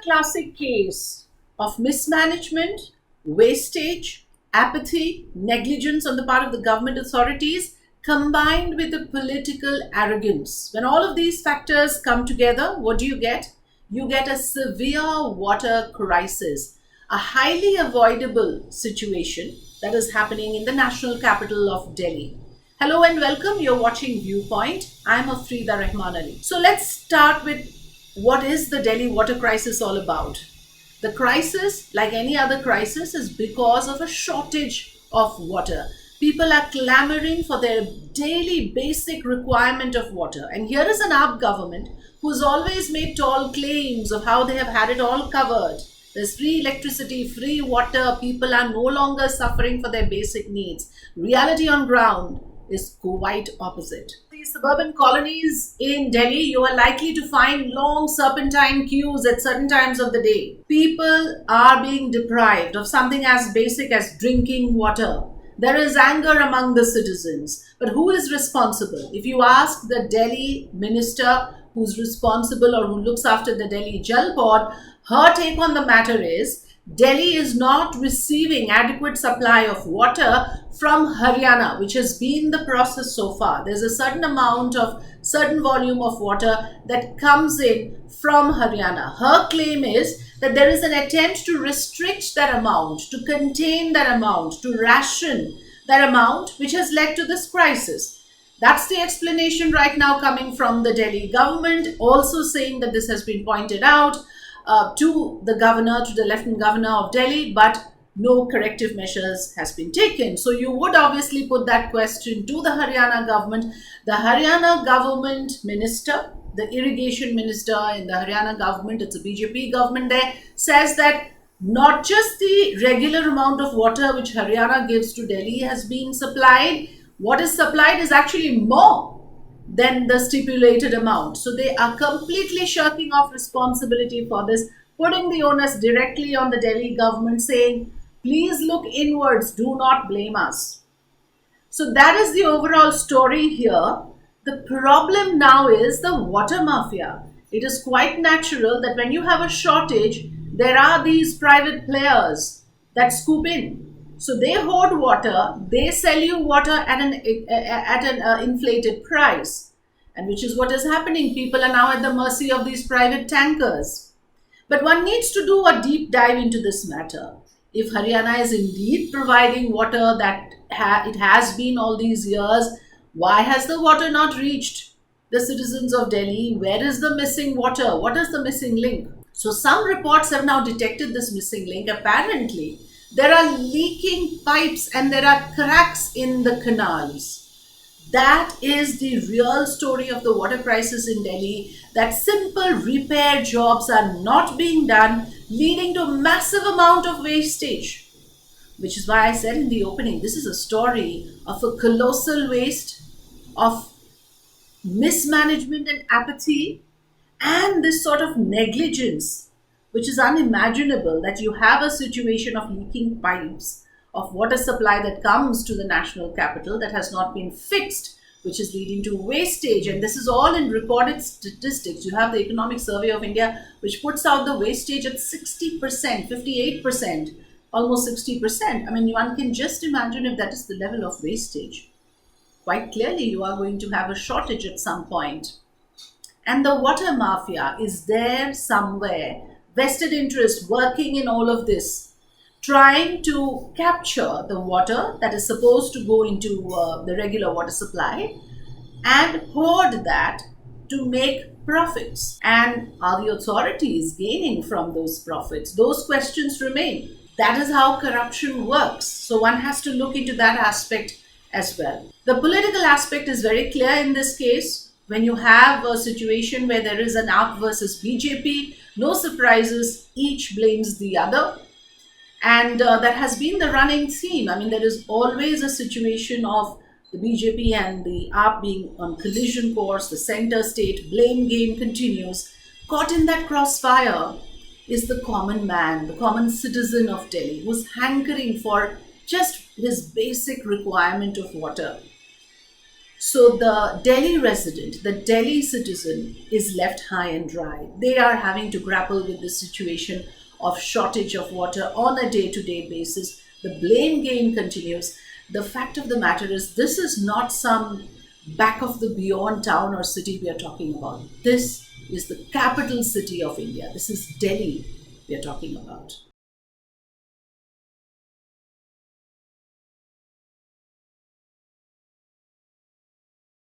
classic case of mismanagement, wastage, apathy, negligence on the part of the government authorities combined with a political arrogance. When all of these factors come together, what do you get? You get a severe water crisis, a highly avoidable situation that is happening in the national capital of Delhi. Hello and welcome. You're watching Viewpoint. I'm Afrida Rahman Ali. So let's start with what is the Delhi water crisis all about? The crisis, like any other crisis, is because of a shortage of water. People are clamoring for their daily basic requirement of water. And here is an AAP government who's always made tall claims of how they have had it all covered. There's free electricity, free water. People are no longer suffering for their basic needs. Reality on ground is quite opposite. These suburban colonies in Delhi, you are likely to find long serpentine queues at certain times of the day. People are being deprived of something as basic as drinking water. There is anger among the citizens. But who is responsible? If you ask the Delhi minister who's responsible or who looks after the Delhi Jal Board, her take on the matter is Delhi is not receiving adequate supply of water from Haryana, which has been the process so far. There's a certain volume of water that comes in from Haryana. Her claim is that there is an attempt to restrict that amount, to contain that amount, to ration that amount, which has led to this crisis. That's the explanation right now coming from the Delhi government, also saying that this has been pointed out to the governor, to the Lieutenant Governor of Delhi, but no corrective measures has been taken. So you would obviously put that question to the Haryana government. The Haryana government minister, the irrigation minister in the Haryana government, it's a BJP government there, says that not just the regular amount of water which Haryana gives to Delhi has been supplied, what is supplied is actually more than the stipulated amount. So they are completely shirking off responsibility for this, putting the onus directly on the Delhi government, saying, please look inwards, do not blame us. So that is the overall story here. The problem now is the water mafia. It is quite natural that when you have a shortage, there are these private players that scoop in. So they hoard water, they sell you water at an inflated price, and which is what is happening. People are now at the mercy of these private tankers. But one needs to do a deep dive into this matter. If Haryana is indeed providing water that it has been all these years, why has the water not reached the citizens of Delhi? Where is the missing water? What is the missing link? So some reports have now detected this missing link. Apparently, there are leaking pipes and there are cracks in the canals. That is the real story of the water crisis in Delhi, that simple repair jobs are not being done, leading to a massive amount of wastage. Which is why I said in the opening, this is a story of a colossal waste, of mismanagement and apathy, and this sort of negligence, which is unimaginable, that you have a situation of leaking pipes of water supply that comes to the national capital that has not been fixed, which is leading to wastage. And this is all in recorded statistics. You have the Economic Survey of India, which puts out the wastage at 60%, 58%, almost 60%. I mean, one can just imagine if that is the level of wastage. Quite clearly, you are going to have a shortage at some point. And the water mafia is there somewhere, vested interest working in all of this, trying to capture the water that is supposed to go into the regular water supply and hoard that to make profits. And are the authorities gaining from those profits? Those questions remain. That is how corruption works. So one has to look into that aspect as well. The political aspect is very clear in this case. When you have a situation where there is an AAP versus BJP, no surprises, each blames the other. And that has been the running theme. I mean, there is always a situation of the BJP and the AAP being on collision course, the center state blame game continues. Caught in that crossfire is the common man, the common citizen of Delhi, who's hankering for just his basic requirement of water. So the Delhi resident, the Delhi citizen is left high and dry. They are having to grapple with the situation of shortage of water on a day to day basis. The blame game continues. The fact of the matter is, this is not some back of the beyond town or city we are talking about. This is the capital city of India. This is Delhi we are talking about.